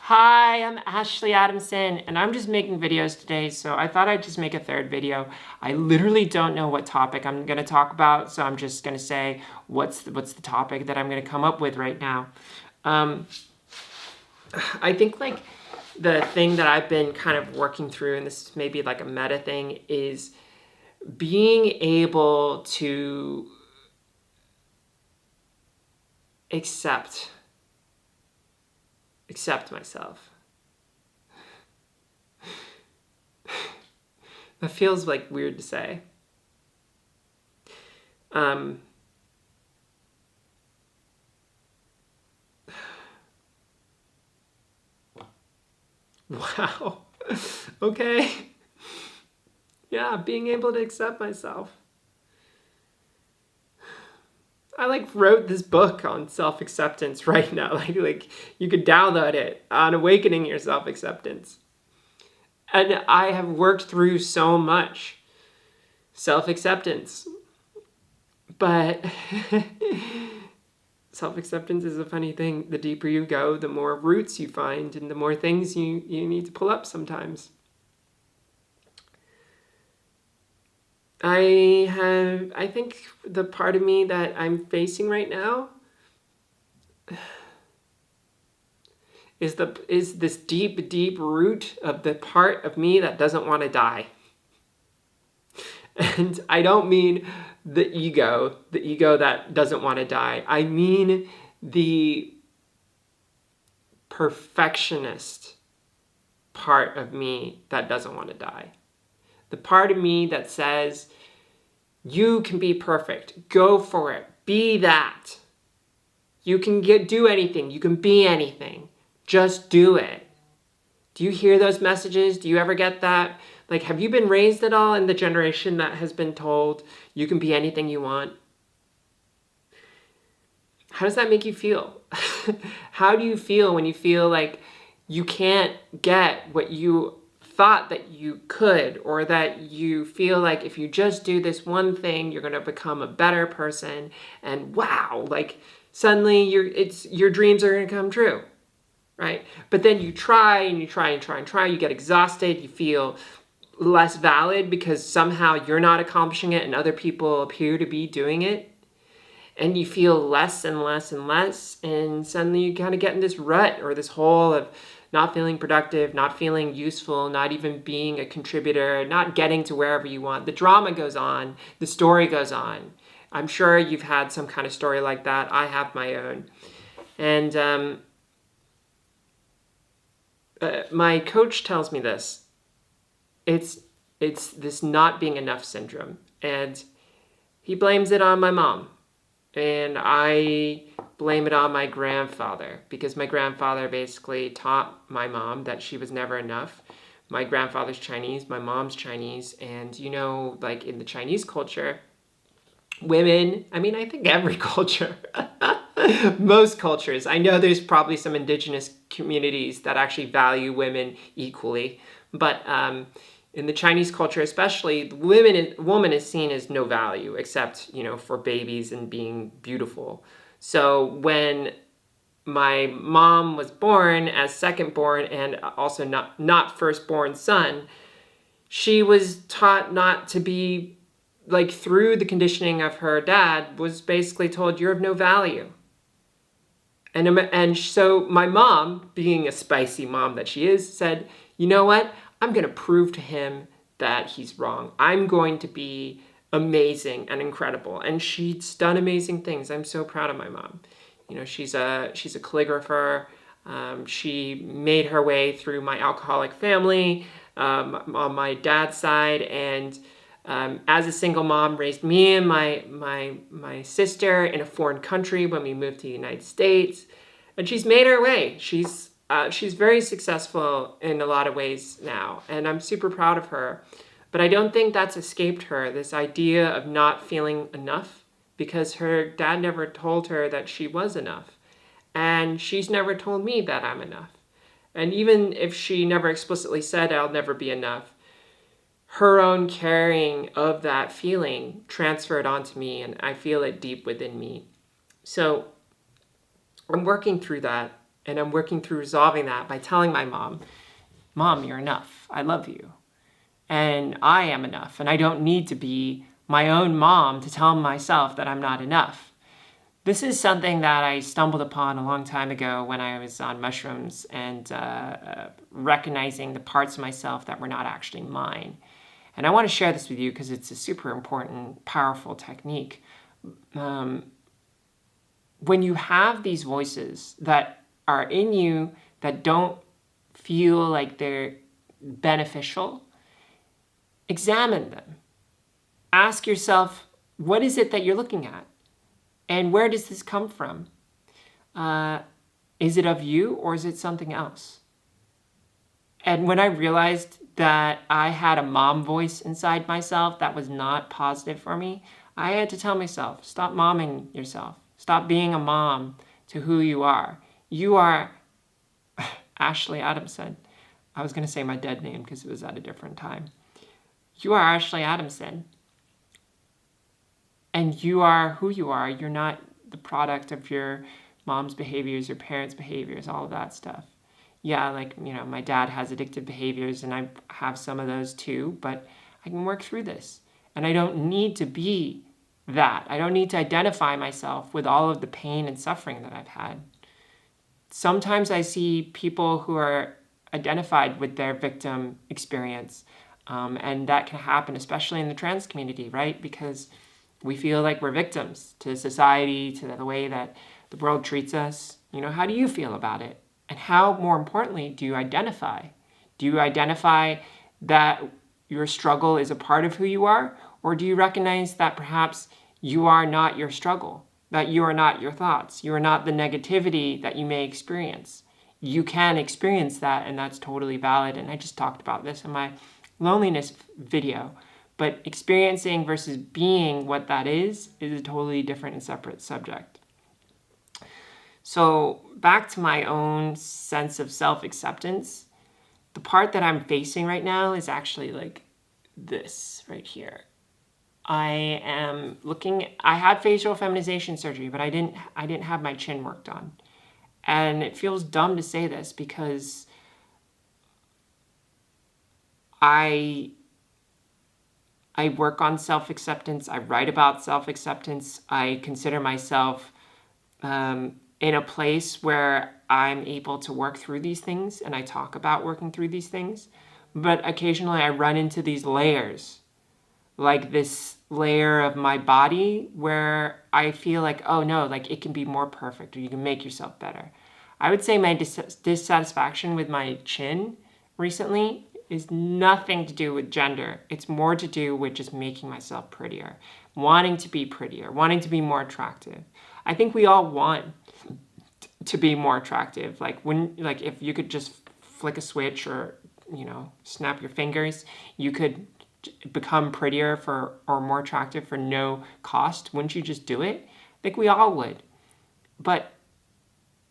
Hi, I'm Ashley Adamson, and I'm just making videos today, so I thought I'd just make a third video. I literally don't know what topic I'm going to talk about, so I'm just going to say what's the topic that I'm going to come up with right now. I think like the thing that I've been kind of working through, and this may be like a meta thing, is being able to accept myself. That feels like weird to say. Wow. Okay. Yeah, being able to accept myself. I wrote this book on self-acceptance right now. Like you could download it on Awakening Your Self-Acceptance. And I have worked through so much self-acceptance. But self-acceptance is a funny thing. The deeper you go, the more roots you find and the more things you need to pull up sometimes. I think the part of me that I'm facing right now is this deep root of the part of me that doesn't want to die. And I don't mean the ego that doesn't want to die. I mean the perfectionist part of me that doesn't want to die. The part of me that says, you can be perfect. Go for it. Be that. You can do anything. You can be anything. Just do it. Do you hear those messages? Do you ever get that? Like, have you been raised at all in the generation that has been told you can be anything you want? How does that make you feel? How do you feel when you feel like you can't get what you thought that you could, or that you feel like if you just do this one thing, you're going to become a better person, and wow, like suddenly your dreams are going to come true, right? But then you try and you try and try and try, you get exhausted, you feel less valid because somehow you're not accomplishing it and other people appear to be doing it, and you feel less and less and less, and suddenly you kind of get in this rut or this hole of not feeling productive, not feeling useful, not even being a contributor, not getting to wherever you want. The drama goes on, the story goes on. I'm sure you've had some kind of story like that. I have my own. And my coach tells me this. It's this not being enough syndrome. And he blames it on my mom. And I blame it on my grandfather, because my grandfather basically taught my mom that she was never enough. My grandfather's Chinese, my mom's Chinese, and like in the Chinese culture, women, I mean, I think every culture, most cultures, I know there's probably some indigenous communities that actually value women equally, but in the Chinese culture especially, the woman is seen as no value except, for babies and being beautiful. So when my mom was born as second born and also not firstborn son, she was taught not to be, like, through the conditioning of her dad, was basically told, you're of no value. And so my mom, being a spicy mom that she is, said, you know what? I'm going to prove to him that he's wrong. I'm going to be amazing and incredible. And she's done amazing things. I'm so proud of my mom. She's a calligrapher. She made her way through my alcoholic family on my dad's side, and as a single mom, raised me and my sister in a foreign country when we moved to the United States. And she's made her way. She's very successful in a lot of ways now, and I'm super proud of her. But I don't think that's escaped her, this idea of not feeling enough, because her dad never told her that she was enough. And she's never told me that I'm enough. And even if she never explicitly said I'll never be enough, her own carrying of that feeling transferred onto me, and I feel it deep within me. So I'm working through that. And I'm working through resolving that by telling my mom, Mom, you're enough. I love you. And I am enough. And I don't need to be my own mom to tell myself that I'm not enough. This is something that I stumbled upon a long time ago when I was on mushrooms and recognizing the parts of myself that were not actually mine. And I want to share this with you because it's a super important, powerful technique. When you have these voices that are in you that don't feel like they're beneficial, examine them. Ask yourself, what is it that you're looking at? And where does this come from? Is it of you or is it something else? And when I realized that I had a mom voice inside myself that was not positive for me, I had to tell myself, stop momming yourself. Stop being a mom to who you are. You are Ashley Adamson. I was going to say my dead name because it was at a different time. You are Ashley Adamson. And you are who you are. You're not the product of your mom's behaviors, your parents' behaviors, all of that stuff. Yeah, my dad has addictive behaviors and I have some of those too, but I can work through this. And I don't need to be that. I don't need to identify myself with all of the pain and suffering that I've had. Sometimes I see people who are identified with their victim experience, and that can happen, especially in the trans community, right? Because we feel like we're victims to society, to the way that the world treats us. How do you feel about it? And how, more importantly, do you identify? Do you identify that your struggle is a part of who you are? Or do you recognize that perhaps you are not your struggle, that you are not your thoughts, you are not the negativity that you may experience? You can experience that, and that's totally valid. And I just talked about this in my loneliness video. But experiencing versus being what that is a totally different and separate subject. So back to my own sense of self-acceptance, the part that I'm facing right now is actually like this right here. I had facial feminization surgery, but I didn't have my chin worked on. And it feels dumb to say this because I work on self-acceptance. I write about self-acceptance. I consider myself in a place where I'm able to work through these things, and I talk about working through these things. But occasionally I run into these layers, like this layer of my body where I feel like, oh no, like it can be more perfect, or you can make yourself better. I would say my dissatisfaction with my chin recently is nothing to do with gender. It's more to do with just making myself prettier, wanting to be prettier, wanting to be more attractive. I think we all want to be more attractive. Like if you could just flick a switch or, snap your fingers, you could become prettier or more attractive for no cost. Wouldn't you just do it? I think we all would. But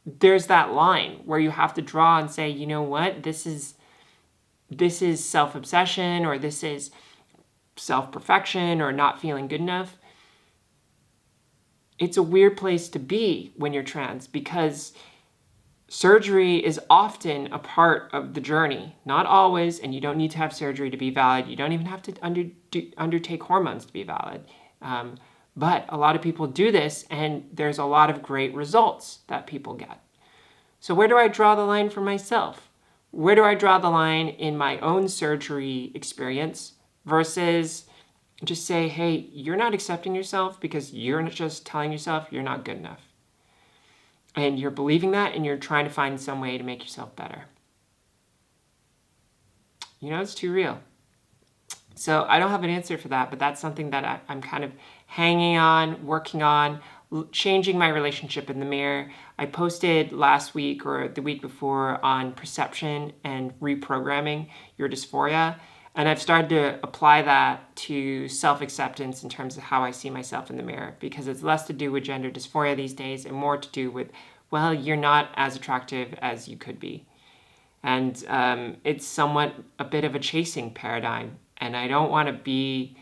there's that line where you have to draw and say, you know what, this is self-obsession, or this is self-perfection, or not feeling good enough. It's a weird place to be when you're trans, because surgery is often a part of the journey. Not always, and you don't need to have surgery to be valid. You don't even have to undertake hormones to be valid. But a lot of people do this, and there's a lot of great results that people get. So where do I draw the line for myself? Where do I draw the line in my own surgery experience versus just say, hey, you're not accepting yourself because you're just telling yourself you're not good enough. And you're believing that, and you're trying to find some way to make yourself better. It's too real. So I don't have an answer for that, but that's something that I'm kind of hanging on, working on, changing my relationship in the mirror. I posted last week or the week before on perception and reprogramming your dysphoria. And I've started to apply that to self-acceptance in terms of how I see myself in the mirror, because it's less to do with gender dysphoria these days and more to do with, well, you're not as attractive as you could be. And it's somewhat a bit of a chasing paradigm. And I don't want to be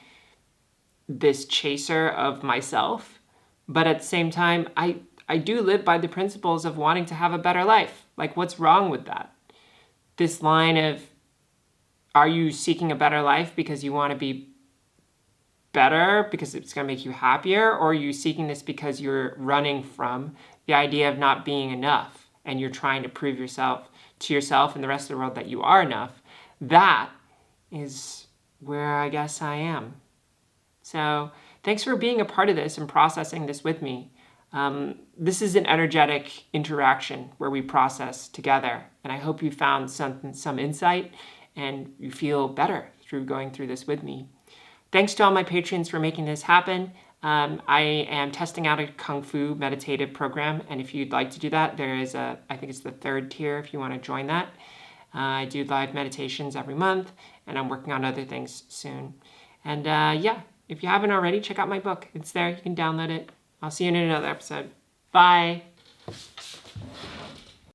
this chaser of myself. But at the same time, I do live by the principles of wanting to have a better life. Like, what's wrong with that? This line of, are you seeking a better life because you want to be better, because it's going to make you happier? Or are you seeking this because you're running from the idea of not being enough and you're trying to prove to yourself and the rest of the world that you are enough? That is where I guess I am. So thanks for being a part of this and processing this with me. This is an energetic interaction where we process together. And I hope you found some insight and you feel better through going through this with me. Thanks to all my patrons for making this happen. I am testing out a Kung Fu meditative program. And if you'd like to do that, there is I think it's the 3rd tier if you want to join that. I do live meditations every month, and I'm working on other things soon. And if you haven't already, check out my book. It's there. You can download it. I'll see you in another episode. Bye.